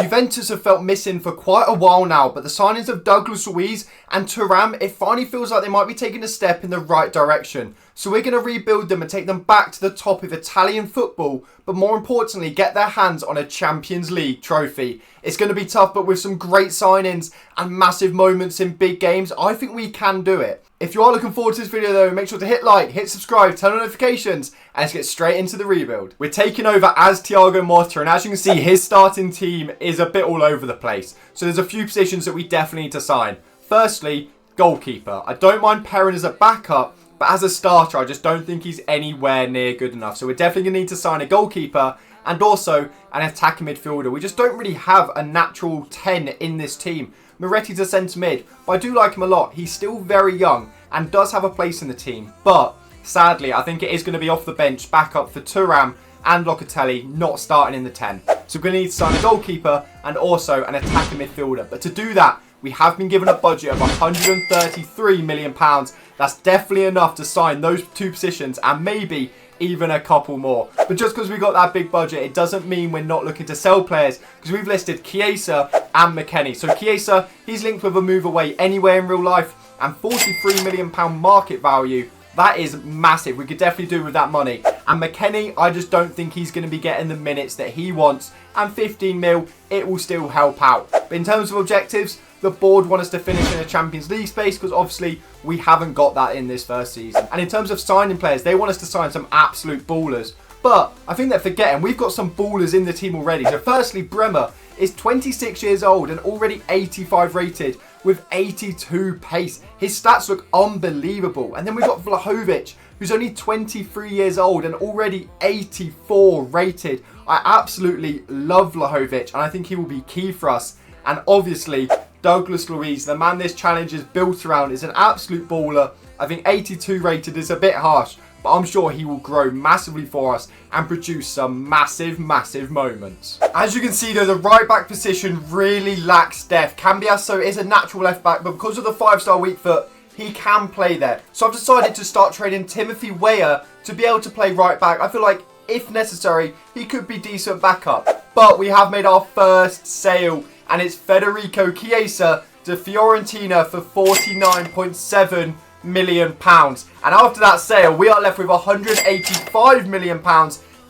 Juventus have felt missing for quite a while now, but the signings of Douglas Luiz and Turin, it finally feels like they might be taking a step in the right direction. So we're going to rebuild them and take them back to the top of Italian football, but more importantly, get their hands on a Champions League trophy. It's going to be tough, but with some great signings and massive moments in big games, I think we can do it. If you are looking forward to this video though, make sure to hit like, hit subscribe, turn on notifications, and let's get straight into the rebuild. We're taking over as Thiago Motta, and as you can see, his starting team is a bit all over the place. So there's a few positions that we definitely need to sign. Firstly, goalkeeper. I don't mind pairing as a backup, but as a starter, I just don't think he's anywhere near good enough. So we're definitely going to need to sign a goalkeeper and also an attacking midfielder. We just don't really have a natural 10 in this team. Moretti's a centre mid, but I do like him a lot. He's still very young and does have a place in the team. But sadly, I think it is going to be off the bench, back up for Turin and Locatelli, not starting in the 10. So we're going to need to sign a goalkeeper and also an attacking midfielder. But to do that, we have been given a budget of £133 million. That's definitely enough to sign those two positions and maybe even a couple more. But just because we got that big budget, it doesn't mean we're not looking to sell players, because we've listed Chiesa and McKennie. So Chiesa, he's linked with a move away anywhere in real life, and £43 million market value. That is massive. We could definitely do with that money. And McKennie, I just don't think he's going to be getting the minutes that he wants. And 15 mil, it will still help out. But in terms of objectives, the board want us to finish in a Champions League space, because obviously we haven't got that in this first season. And in terms of signing players, they want us to sign some absolute ballers. But I think they're forgetting we've got some ballers in the team already. So firstly, Bremer is 26 years old and already 85 rated with 82 pace. His stats look unbelievable. And then we've got Vlahovic, who's only 23 years old and already 84 rated. I absolutely love Vlahovic, and I think he will be key for us. And obviously, Douglas Luiz, the man this challenge is built around, is an absolute baller. I think 82 rated is a bit harsh, but I'm sure he will grow massively for us and produce some massive moments. As you can see though, the right back position really lacks depth. Cambiasso is a natural left back, but because of the 5-star weak foot, he can play there. So I've decided to start trading Timothy Weah to be able to play right back. I feel like, if necessary, he could be decent backup. But we have made our first sale, and it's Federico Chiesa to Fiorentina for £49.7 million. And after that sale, we are left with £185 million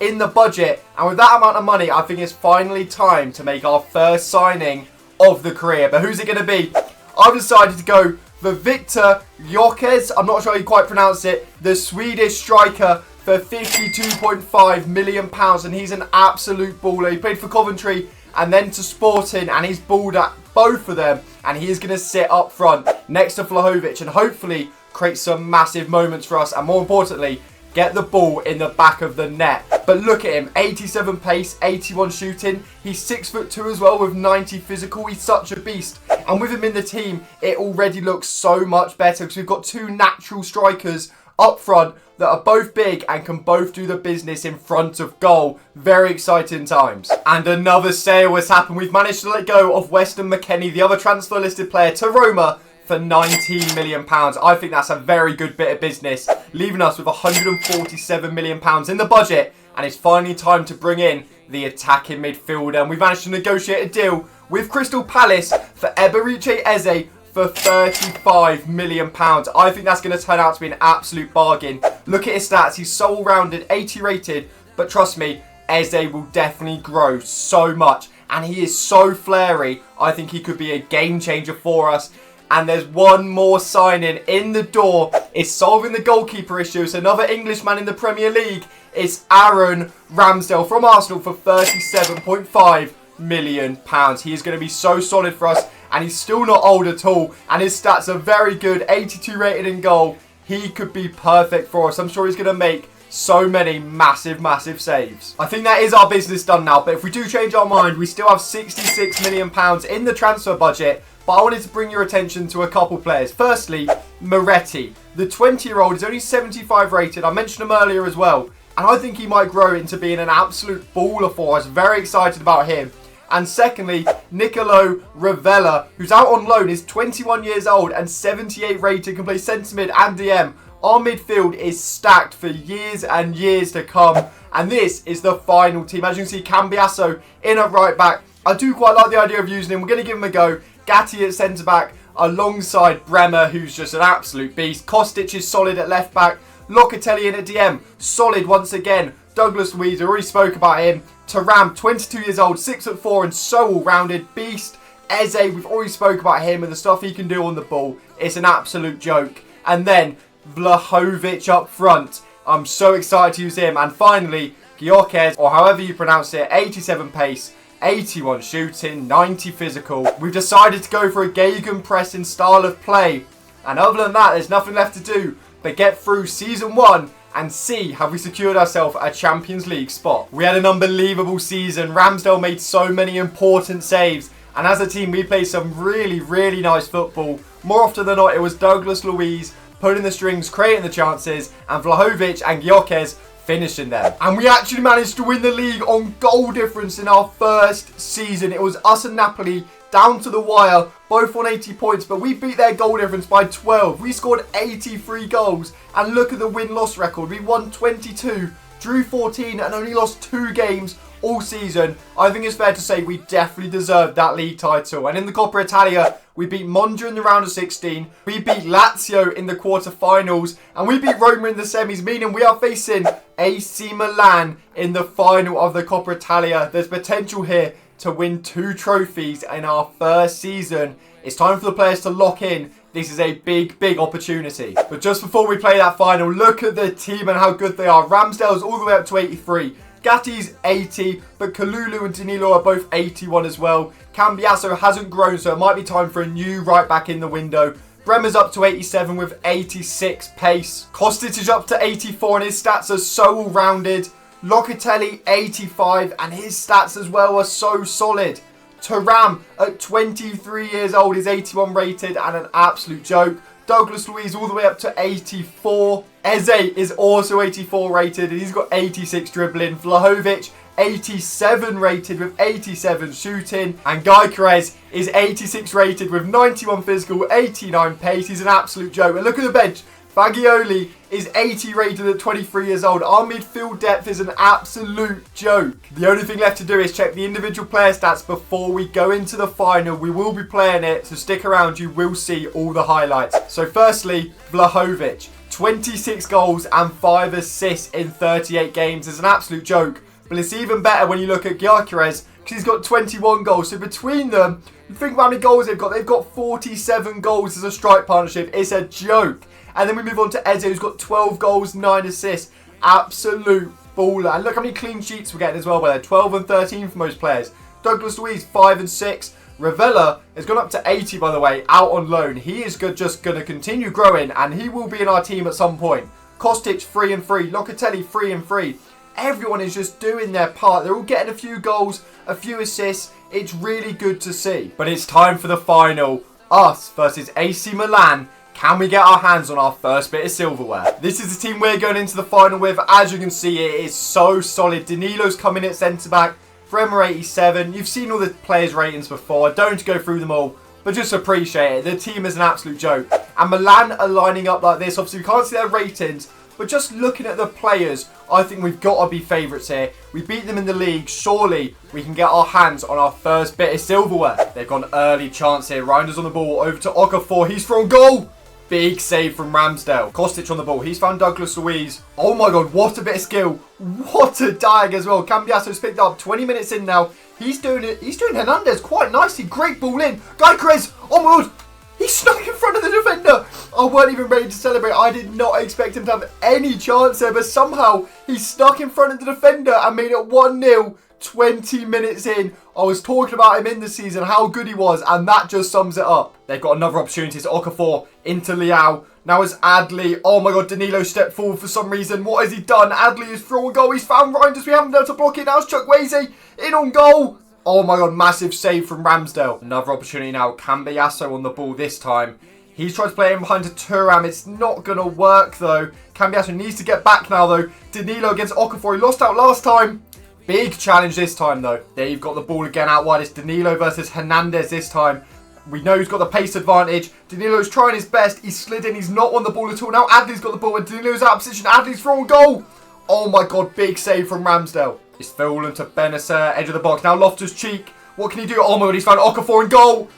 in the budget. And with that amount of money, I think it's finally time to make our first signing of the career. But who's it going to be? I've decided to go for Victor Gyökeres. I'm not sure how you quite pronounce it. The Swedish striker for £52.5 million. And he's an absolute baller. He played for Coventry and then to Sporting, and he's balled at both of them, and he is going to sit up front next to Vlahovic and hopefully create some massive moments for us, and more importantly, get the ball in the back of the net. But look at him, 87 pace, 81 shooting. He's 6'2" as well with 90 physical. He's such a beast. And with him in the team, it already looks so much better because we've got two natural strikers up front that are both big and can both do the business in front of goal. Very exciting times. And another sale has happened. We've managed to let go of Weston McKennie, the other transfer listed player, to Roma for £19 million. I think that's a very good bit of business, leaving us with £147 million in the budget. And it's finally time to bring in the attacking midfielder. And we've managed to negotiate a deal with Crystal Palace for Eberechi Eze for £35 million. I think that's going to turn out to be an absolute bargain. Look at his stats. He's so all-rounded, 80 rated. But trust me, Eze will definitely grow so much. And he is so flary. I think he could be a game changer for us. And there's one more signing in the door. It's solving the goalkeeper issue. It's another Englishman in the Premier League. It's Aaron Ramsdale from Arsenal for £37.5 million. He is going to be so solid for us. And he's still not old at all. And his stats are very good. 82 rated in goal. He could be perfect for us. I'm sure he's going to make so many massive saves. I think that is our business done now. But if we do change our mind, we still have £66 million in the transfer budget. But I wanted to bring your attention to a couple players. Firstly, Moretti. The 20-year-old is only 75 rated. I mentioned him earlier as well. And I think he might grow into being an absolute baller for us. Very excited about him. And secondly, Nicolo Ravella, who's out on loan, is 21 years old and 78 rated, can play centre mid and DM. Our midfield is stacked for years and years to come. And this is the final team. As you can see, Cambiasso in at right back, I do quite like the idea of using him. We're going to give him a go. Gatti at centre-back alongside Bremer, who's just an absolute beast. Kostic is solid at left-back. Locatelli in at DM, solid once again. Douglas Luiz, we already spoke about him. Thuram, 22 years old, 6'4", and so all-rounded. Beast. Eze, we've already spoke about him and the stuff he can do on the ball. It's an absolute joke. And then Vlahovic up front. I'm so excited to use him. And finally, Gyökeres, or however you pronounce it, 87 pace, 81 shooting, 90 physical. We've decided to go for a gegenpressing style of play. And other than that, there's nothing left to do but get through Season 1 and see have we secured ourselves a Champions League spot. We had an unbelievable season. Ramsdale made so many important saves. And as a team, we played some really, really nice football. More often than not, it was Douglas Luiz pulling the strings, creating the chances, and Vlahovic and Gyökeres finishing them. And we actually managed to win the league on goal difference in our first season. It was us and Napoli down to the wire, both on 80 points, but we beat their goal difference by 12. We scored 83 goals, and look at the win-loss record. We won 22, drew 14, and only lost 2 games all season. I think it's fair to say we definitely deserved that league title. And in the Coppa Italia, we beat Monza in the round of 16, we beat Lazio in the quarter-finals, and we beat Roma in the semis, meaning we are facing AC Milan in the final of the Coppa Italia. There's potential here to win 2 trophies in our first season. It's time for the players to lock in. This is a big, big opportunity. But just before we play that final, look at the team and how good they are. Ramsdale's all the way up to 83. Gatti's 80, but Kalulu and Danilo are both 81 as well. Cambiasso hasn't grown, so it might be time for a new right back in the window. Bremer's up to 87 with 86 pace. Kostic is up to 84 and his stats are so all-rounded. Locatelli 85 and his stats as well are so solid. Thuram at 23 years old is 81 rated and an absolute joke. Douglas Luiz all the way up to 84. Eze is also 84 rated and he's got 86 dribbling. Vlahovic 87 rated with 87 shooting. And Gyökeres is 86 rated with 91 physical, 89 pace. He's an absolute joke. And look at the bench. Fagioli is 80 rated at 23 years old. Our midfield depth is an absolute joke. The only thing left to do is check the individual player stats before we go into the final. We will be playing it, so stick around. You will see all the highlights. So firstly, Vlahovic. 26 goals and 5 assists in 38 games is an absolute joke. But it's even better when you look at Gyökeres because he's got 21 goals. So between them, think about how many goals they've got. They've got 47 goals as a strike partnership. It's a joke. And then we move on to Eze, who's got 12 goals, 9 assists. Absolute baller. And look how many clean sheets we're getting as well. They're 12 and 13 for most players. Douglas Luiz, 5 and 6. Ravella has gone up to 80, by the way, out on loan. He is just going to continue growing, and he will be in our team at some point. Kostic, 3 and 3. Locatelli, 3 and 3. Everyone is just doing their part. They're all getting a few goals, a few assists. It's really good to see. But it's time for the final. Us versus AC Milan. Can we get our hands on our first bit of silverware? This is the team we're going into the final with. As you can see, it is so solid. Danilo's coming in at centre-back. Bremer 87. You've seen all the players' ratings before. I don't need to go through them all, but just appreciate it. The team is an absolute joke. And Milan are lining up like this. Obviously, we can't see their ratings, but just looking at the players, I think we've got to be favourites here. We beat them in the league. Surely we can get our hands on our first bit of silverware. They've got an early chance here. Reinders on the ball. Over to Okafor. He's from goal. Big save from Ramsdale. Kostic on the ball. He's found Douglas Luiz. Oh my god, what a bit of skill. What a diag as well. Cambiasso's picked up 20 minutes in now. He's doing it. He's doing Hernandez quite nicely. Great ball in. Gyökeres. Oh my god. He snuck in front of the defender. I weren't even ready to celebrate. I did not expect him to have any chance there, but somehow he stuck in front of the defender and made it 1-0. 20 minutes in. I was talking about him in the season, how good he was, and that just sums it up. They've got another opportunity to Okafor into Leao. Now it's Adli. Oh my god, Danilo stepped forward for some reason. What has he done? Adli is through on goal. He's found Reinders. We haven't been able to block it. Now it's Chukwueze in on goal. Oh my god, massive save from Ramsdale. Another opportunity now. Cambiasso on the ball this time. He's trying to play in behind to Thuram. It's not going to work though. Cambiasso needs to get back now though. Danilo against Okafor. He lost out last time. Big challenge this time though. There you've got the ball again out wide. It's Danilo versus Hernandez this time. We know he's got the pace advantage. Danilo's trying his best. He's slid in. He's not on the ball at all. Now Adli's got the ball and Danilo's out of position. Adli's through on goal. Oh my god, big save from Ramsdale. It's fallen to Benacer, edge of the box. Now Loftus-Cheek What can he do? Oh my god, he's found Okafor in goal.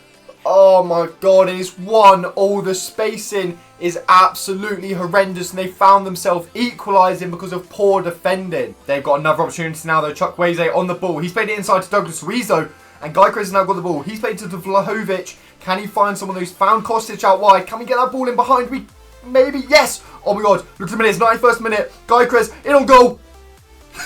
Oh my god, and it's 1-1. The spacing is absolutely horrendous, and they found themselves equalising because of poor defending. They've got another opportunity now though. Chukwueze on the ball. He's played it inside to Douglas Luiz though, and Gyökeres has now got the ball. He's played to Vlahovic. Can he find someone who's found Kostic out wide? Can we get that ball in behind? We maybe, yes. Oh my god, look at the minute, it's 91st minute. Gyökeres in on goal.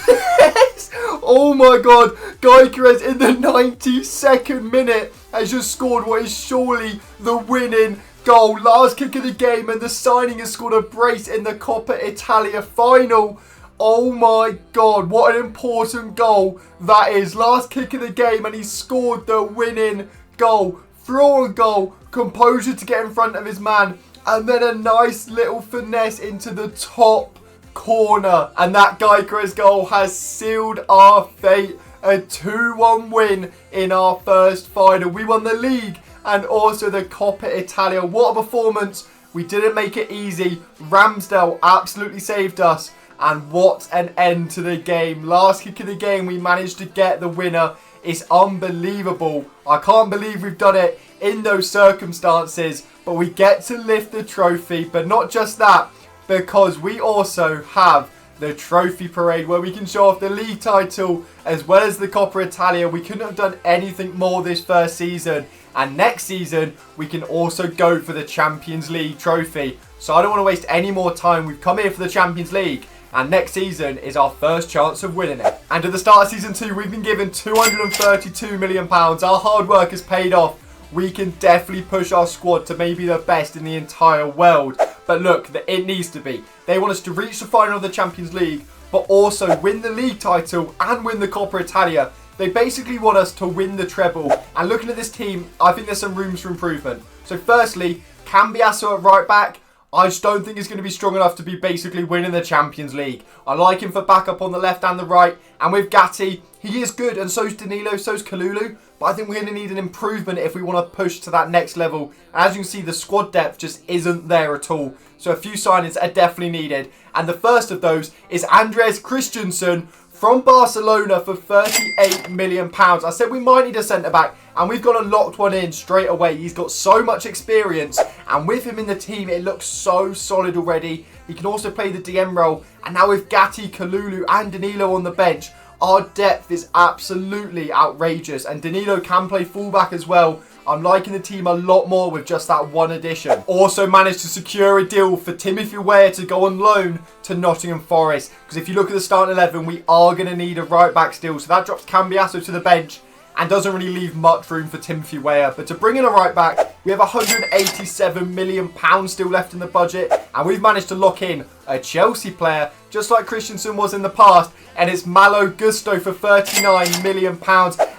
Yes! Oh my god, Gyökeres in the 92nd minute has just scored what is surely the winning goal. Last kick of the game, and the signing has scored a brace in the Coppa Italia final. Oh my god, what an important goal that is. Last kick of the game, and he scored the winning goal. Throw a goal, composure to get in front of his man, and then a nice little finesse into the top corner, and that Gyökeres goal has sealed our fate. A 2-1 win in our first final. We won the league and also the Coppa Italia. What a performance. We didn't make it easy. Ramsdale absolutely saved us, and what an end to the game. Last kick of the game, we managed to get the winner. It's unbelievable. I can't believe we've done it in those circumstances, but we get to lift the trophy. But not just that, because we also have the trophy parade where we can show off the league title as well as the Coppa Italia. We couldn't have done anything more this first season, and next season we can also go for the Champions League trophy. So I don't want to waste any more time. We've come here for the Champions League, and next season is our first chance of winning it. And at the start of season 2, we've been given £232 million. Our hard work has paid off. We can definitely push our squad to maybe the best in the entire world. But look, it needs to be. They want us to reach the final of the Champions League, but also win the league title and win the Coppa Italia. They basically want us to win the treble. And looking at this team, I think there's some rooms for improvement. So firstly, Cambiasso at right back. I just don't think he's going to be strong enough to be basically winning the Champions League. I like him for backup on the left and the right. And with Gatti, he is good, and so's Danilo, so's Kalulu. But I think we're going to need an improvement if we want to push to that next level. And as you can see, the squad depth just isn't there at all. So a few signings are definitely needed. And the first of those is Andres Christensen from Barcelona for £38 million. I said we might need a centre-back, and we've got a locked one in straight away. He's got so much experience, and with him in the team, it looks so solid already. He can also play the DM role, and now with Gatti, Kalulu and Danilo on the bench, our depth is absolutely outrageous, and Danilo can play fullback as well. I'm liking the team a lot more with just that one addition. Also managed to secure a deal for Timothy Weah to go on loan to Nottingham Forest, because if you look at the starting 11, we are going to need a right back still. So that drops Cambiasso to the bench and doesn't really leave much room for Timothy Weah. But to bring in a right back, we have £187 million still left in the budget, and we've managed to lock in a Chelsea player, just like Christensen was in the past, and it's Malo Gusto for £39 million.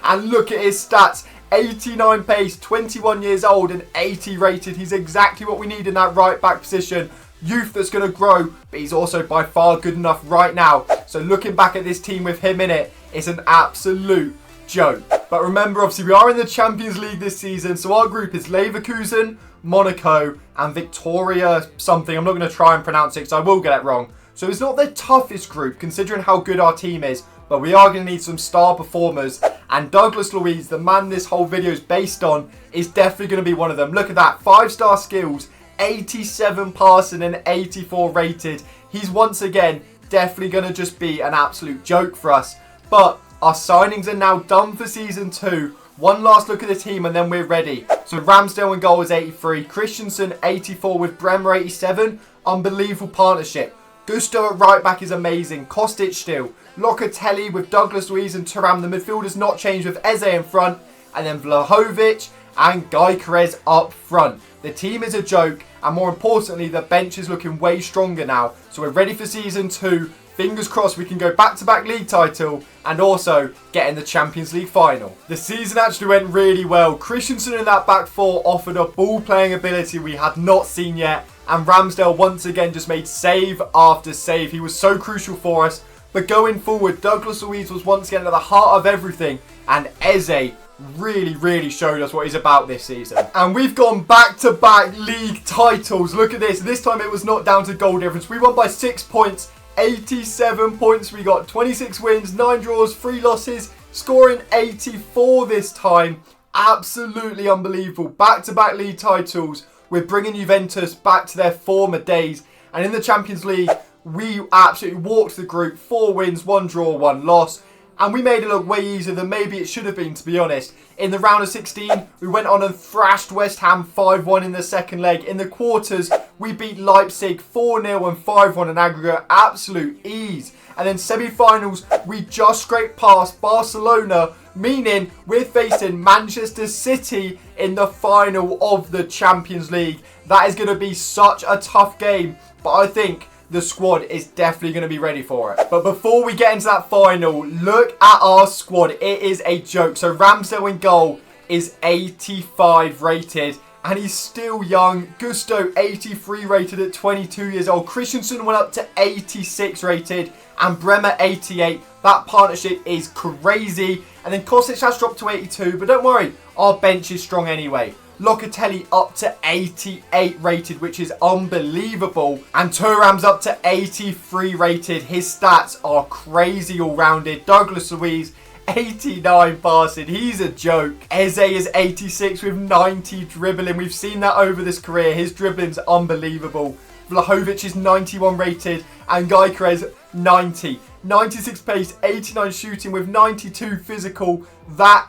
And look at his stats. 89 pace, 21 years old and 80 rated. He's exactly what we need in that right back position. Youth that's going to grow, but he's also by far good enough right now. So looking back at this team with him in it, it's an absolute joke. But remember, obviously, we are in the Champions League this season. So our group is Leverkusen, Monaco and Victoria something. I'm not going to try and pronounce it because I will get it wrong. So it's not the toughest group considering how good our team is. But we are going to need some star performers. And Douglas Luiz, the man this whole video is based on, is definitely going to be one of them. Look at that. 5-star skills, 87 passing and 84 rated. He's once again definitely going to just be an absolute joke for us. But our signings are now done for Season 2. One last look at the team and then we're ready. So Ramsdale in goal is 83. Christensen 84 with Bremer 87. Unbelievable partnership. Gusto at right back is amazing. Kostic still. Locatelli with Douglas Luiz and Turin. The midfield has not changed with Eze in front. And then Vlahovic and Gyökeres up front. The team is a joke. And more importantly, the bench is looking way stronger now. So we're ready for Season 2. Fingers crossed we can go back-to-back league title and also get in the Champions League final. The season actually went really well. Christensen in that back four offered a ball-playing ability we had not seen yet. And Ramsdale once again just made save after save. He was so crucial for us. But going forward, Douglas Luiz was once again at the heart of everything. And Eze really showed us what he's about this season. And we've gone back-to-back league titles. Look at this. This time it was not down to goal difference. We won by 6 points. 87 points. We got 26 wins, 9 draws, 3 losses, scoring 84 this time. Absolutely unbelievable. Back-to-back league titles. We're bringing Juventus back to their former days. And in the Champions League, we absolutely walked the group. 4 wins, 1 draw, 1 loss. And we made it look way easier than maybe it should have been, to be honest. In the round of 16, we went on and thrashed West Ham 5-1 in the second leg. In the quarters, we beat Leipzig 4-0 and 5-1 in aggregate. Absolute ease. And then semi-finals, we just scraped past Barcelona, meaning we're facing Manchester City in the final of the Champions League. That is going to be such a tough game, but I think the squad is definitely going to be ready for it. But before we get into that final, look at our squad. It is a joke. So Ramsdale in goal is 85 rated. And he's still young. Gusto, 83 rated at 22 years old. Christensen went up to 86 rated. And Bremer, 88. That partnership is crazy. And then Kostic has dropped to 82. But don't worry, our bench is strong anyway. Locatelli up to 88 rated, which is unbelievable. And Thuram's up to 83 rated. His stats are crazy all-rounded. Douglas Luiz, 89 passing. He's a joke. Eze is 86 with 90 dribbling. We've seen that over this career. His dribbling's unbelievable. Vlahovic is 91 rated. And Gyökeres, 90. 96 pace, 89 shooting with 92 physical. That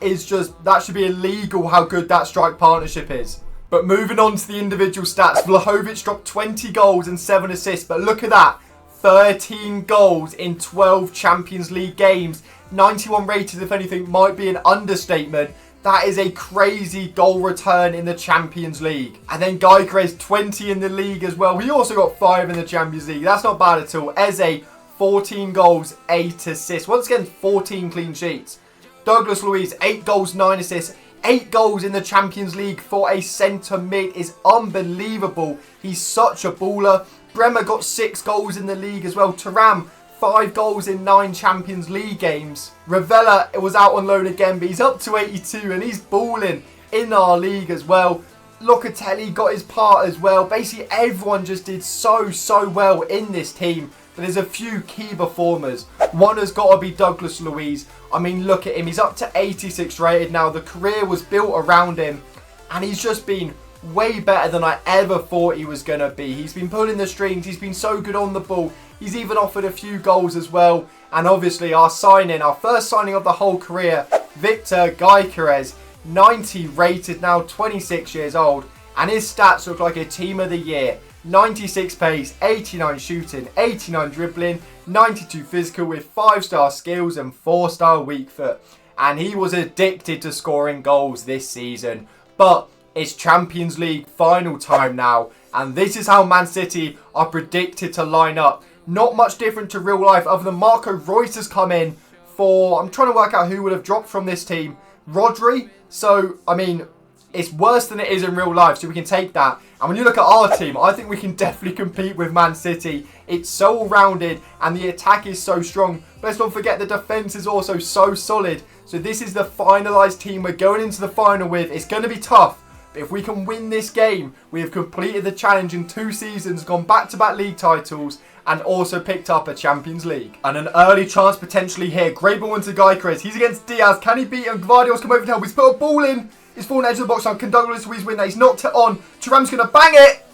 should be illegal how good that strike partnership is. But moving on to the individual stats, Vlahovic dropped 20 goals and 7 assists. But look at that, 13 goals in 12 Champions League games. 91 rated, if anything, might be an understatement. That is a crazy goal return in the Champions League. And then Gyökeres, 20 in the league as well. We also got 5 in the Champions League. That's not bad at all. Eze, 14 goals, 8 assists. Once again, 14 clean sheets. Douglas Luiz, 8 goals, 9 assists. 8 goals in the Champions League for a centre mid is unbelievable. He's such a baller. Bremer got 6 goals in the league as well. Thuram, 5 goals in 9 Champions League games. Ravella was out on loan again, but he's up to 82 and he's balling in our league as well. Locatelli got his part as well. Basically, everyone just did so well in this team. But there's a few key performers. One has got to be Douglas Luiz. I mean, look at him. He's up to 86 rated now. The career was built around him. And he's just been way better than I ever thought he was going to be. He's been pulling the strings. He's been so good on the ball. He's even offered a few goals as well. And obviously our first signing of the whole career, Victor Gyökeres, 90 rated now, 26 years old. And his stats look like a team of the year. 96 pace, 89 shooting, 89 dribbling, 92 physical with 5-star skills and 4-star weak foot. And he was addicted to scoring goals this season. But it's Champions League final time now. And this is how Man City are predicted to line up. Not much different to real life other than Marco Reus has come in for... I'm trying to work out who would have dropped from this team. Rodri. So, I mean, it's worse than it is in real life, so we can take that. And when you look at our team, I think we can definitely compete with Man City. It's so all-rounded and the attack is so strong. But let's not forget the defence is also so solid. So this is the finalised team we're going into the final with. It's going to be tough. But if we can win this game, we have completed the challenge in 2 seasons, gone back-to-back league titles, and also picked up a Champions League. And an early chance potentially here. Great ball into Gyökeres. He's against Diaz. Can he beat him? Gvardiol's come over to help. He's put a ball in. He's fallen edge of the box now. Can Douglas Luiz win that? He's knocked it on. Thuram's going to bang it.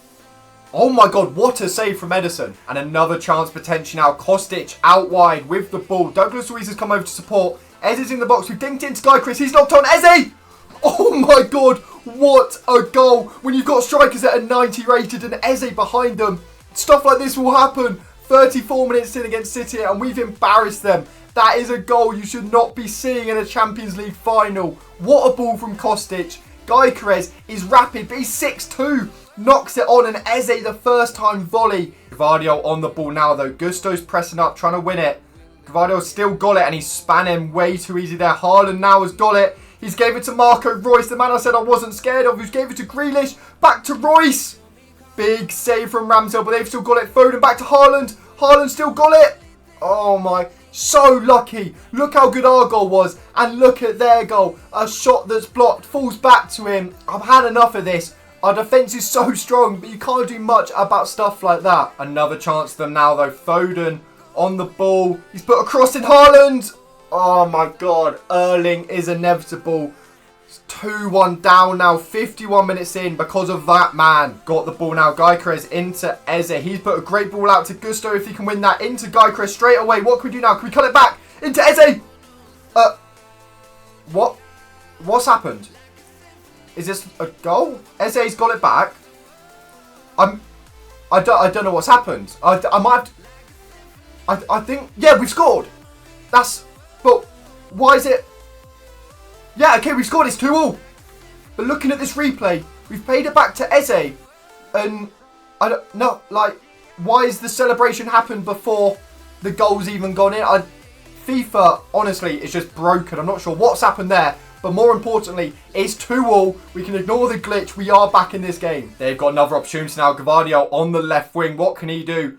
Oh my god, what a save from Edison. And another chance potentially now. Kostic out wide with the ball. Douglas Luiz has come over to support. Eze's in the box. We've dinked into Gyökeres. He's knocked on. Eze! Oh my god, what a goal. When you've got strikers that are 90 rated and Eze behind them. Stuff like this will happen. 34 minutes in against City and we've embarrassed them. That is a goal you should not be seeing in a Champions League final. What a ball from Kostic. Gyökeres is rapid, but he's 6'2". Knocks it on and Eze the first time volley. Gvardiol on the ball now though. Gusto's pressing up, trying to win it. Gvardiol's still got it and he's spanning way too easy there. Haaland now has got it. He's gave it to Marco Reus, the man I said I wasn't scared of. He gave it to Grealish. Back to Reus. Big save from Ramsdale, but they've still got it. Foden back to Haaland. Haaland still got it. Oh my, so lucky. Look how good our goal was. And look at their goal. A shot that's blocked, falls back to him. I've had enough of this. Our defence is so strong, but you can't do much about stuff like that. Another chance for them now though. Foden on the ball. He's put a cross in Haaland. Oh my god, Erling is inevitable. It's 2-1 down now, 51 minutes in because of that man. Got the ball now, Gyökeres into Eze. He's put a great ball out to Gusto if he can win that. Into Gyökeres straight away. What can we do now? Can we cut it back? Into Eze! What? What's happened? Is this a goal? Eze's got it back. I don't know what's happened. I might have to, I think, yeah, we've scored. But why is it? Yeah, okay, we've scored. It's 2-2. But looking at this replay, we've played it back to Eze, and I don't know, like, why is the celebration happened before the goal's even gone in? FIFA, honestly, is just broken. I'm not sure what's happened there. But more importantly, it's 2-2. We can ignore the glitch. We are back in this game. They've got another opportunity now. Gvardiol on the left wing. What can he do?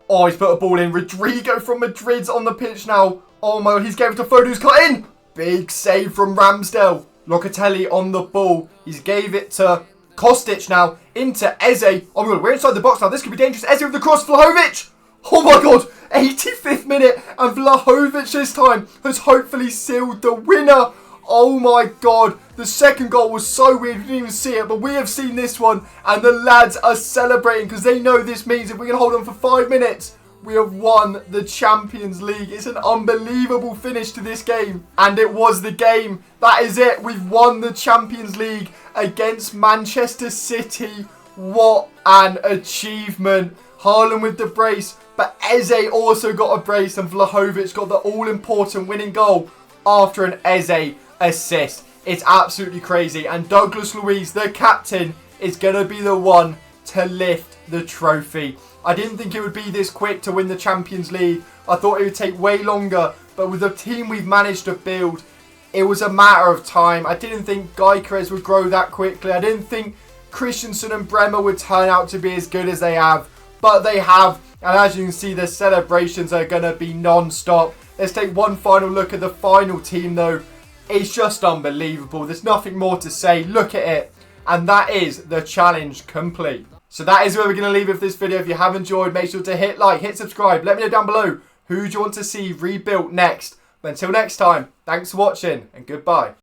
Oh, he's put a ball in. Rodrigo from Madrid's on the pitch now. Oh my god, he's gave it to Foden, who's cut in. Big save from Ramsdale. Locatelli on the ball. He's gave it to Kostic now. Into Eze. Oh my god, we're inside the box now. This could be dangerous. Eze with the cross. Vlahovic. Oh my god. 85th minute. And Vlahovic this time has hopefully sealed the winner. Oh my god, the second goal was so weird, we didn't even see it, but we have seen this one, and the lads are celebrating because they know this means if we can hold on for 5 minutes, we have won the Champions League. It's an unbelievable finish to this game, and it was the game. That is it, we've won the Champions League against Manchester City. What an achievement. Haaland with the brace, but Eze also got a brace, and Vlahovic got the all-important winning goal after an Eze assist. It's absolutely crazy, and Douglas Luiz, the captain, is going to be the one to lift the trophy. I didn't think it would be this quick to win the Champions League. I thought it would take way longer, but with the team we've managed to build, it was a matter of time. I didn't think Gyökeres would grow that quickly. I didn't think Christensen and Bremer would turn out to be as good as they have, but they have, and as you can see, the celebrations are going to be non-stop. Let's take one final look at the final team though. It's just unbelievable. There's nothing more to say. Look at it. And that is the challenge complete. So that is where we're going to leave it for this video. If you have enjoyed, make sure to hit like, hit subscribe. Let me know down below who do you want to see rebuilt next. But until next time, thanks for watching and goodbye.